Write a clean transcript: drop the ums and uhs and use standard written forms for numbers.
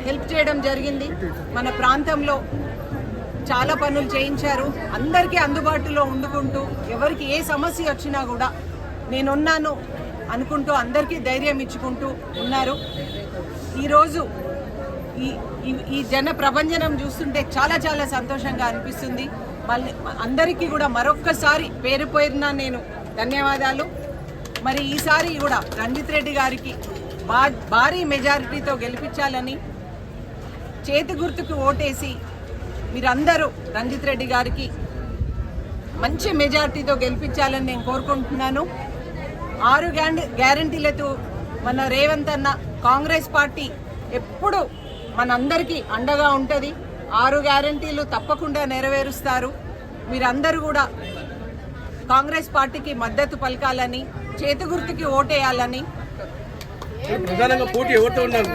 Help చేయడం జరిగింది. మన ప్రాంతంలో చాలా పనులు చేయించారు. అందరికీ అందుబాటులో ఉండుకుంటూ ఎవరికి ఏ సమస్య వచ్చినా కూడా నేనున్నాను అనుకుంటూ అందరికీ ధైర్యం ఇచ్చుకుంటూ ఉన్నారు. ఈరోజు ఈ జన ప్రభంజనం చూస్తుంటే చాలా చాలా సంతోషంగా అనిపిస్తుంది. మళ్ళీ అందరికీ కూడా మరొక్కసారి పేరు పేరున నేను ధన్యవాదాలు. మరి ఈసారి కూడా రంజిత్ రెడ్డి గారికి భారీ మెజారిటీతో గెలిపించాలని, చేతి గుర్తుకు ఓటేసి మీరందరూ రంజిత్ రెడ్డి గారికి మంచి మెజారిటీతో గెలిపించాలని నేను కోరుకుంటున్నాను. 6 గ్యారంటీలతో మన రేవంత్ అన్న కాంగ్రెస్ పార్టీ ఎప్పుడు మనందరికీ అండగా ఉంటుంది. 6 గ్యారంటీలు తప్పకుండా నెరవేరుస్తారు. మీరందరూ కూడా కాంగ్రెస్ పార్టీకి మద్దతు పలకాలని, చేతి గుర్తుకి ఓటేయాలని. ప్రధానంగా పోటీ ఎవరితో ఉన్నారు?